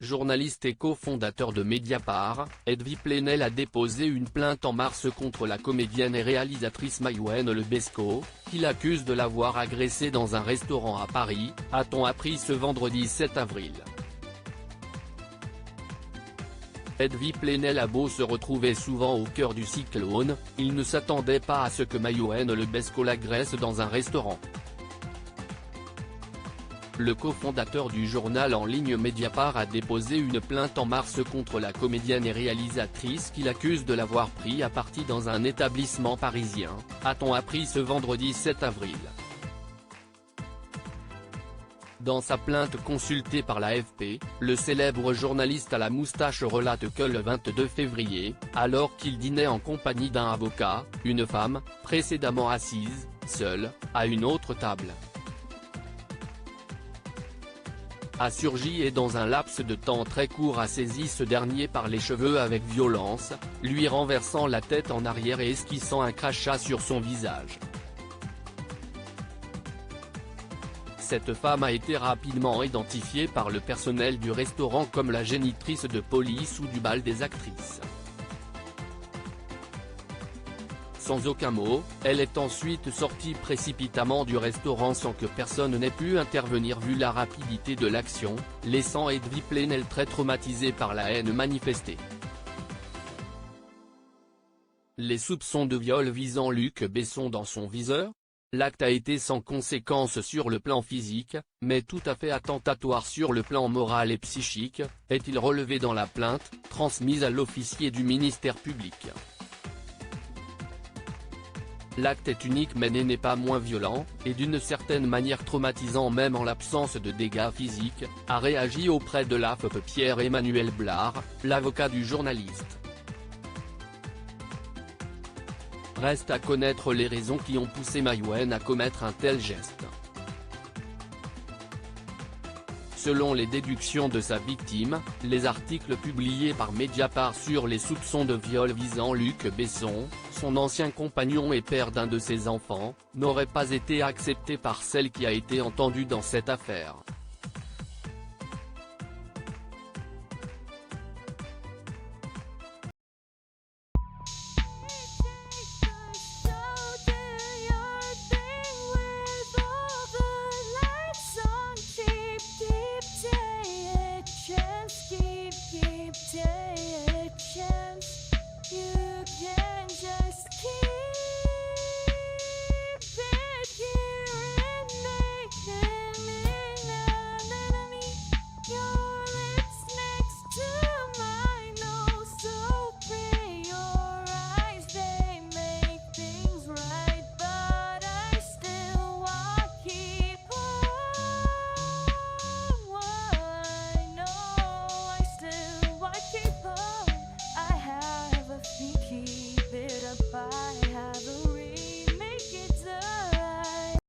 journaliste et cofondateur de Mediapart, Edwy Plenel a déposé une plainte en mars contre la comédienne et réalisatrice Maïwenn Lebesco, qui l'accuse de l'avoir agressée dans un restaurant à Paris, a-t-on appris ce vendredi 7 avril. Edwy Plenel a beau se retrouver souvent au cœur du cyclone, il ne s'attendait pas à ce que Maïwenn Lebesco l'agresse dans un restaurant. Le cofondateur du journal en ligne Mediapart a déposé une plainte en mars contre la comédienne et réalisatrice qui l'accuse de l'avoir pris à partie dans un établissement parisien, a-t-on appris ce vendredi 7 avril. Dans sa plainte consultée par l'AFP, le célèbre journaliste à la moustache relate que le 22 février, alors qu'il dînait en compagnie d'un avocat, une femme, précédemment assise, seule, à une autre table, a surgi et dans un laps de temps très court a saisi ce dernier par les cheveux avec violence, lui renversant la tête en arrière et esquissant un crachat sur son visage. Cette femme a été rapidement identifiée par le personnel du restaurant comme la génitrice de police ou du bal des actrices. Sans aucun mot, elle est ensuite sortie précipitamment du restaurant sans que personne n'ait pu intervenir vu la rapidité de l'action, laissant Edwy Plenel très traumatisé par la haine manifestée. Les soupçons de viol visant Luc Besson dans son viseur? L'acte a été sans conséquence sur le plan physique, mais tout à fait attentatoire sur le plan moral et psychique, est-il relevé dans la plainte, transmise à l'officier du ministère public. L'acte est unique mais n'est pas moins violent, et d'une certaine manière traumatisant même en l'absence de dégâts physiques, a réagi auprès de l'AFP Pierre-Emmanuel Blard, l'avocat du journaliste. Reste à connaître les raisons qui ont poussé Maïwenn à commettre un tel geste. Selon les déductions de sa victime, les articles publiés par Mediapart sur les soupçons de viol visant Luc Besson, son ancien compagnon et père d'un de ses enfants, n'auraient pas été acceptés par celle qui a été entendue dans cette affaire.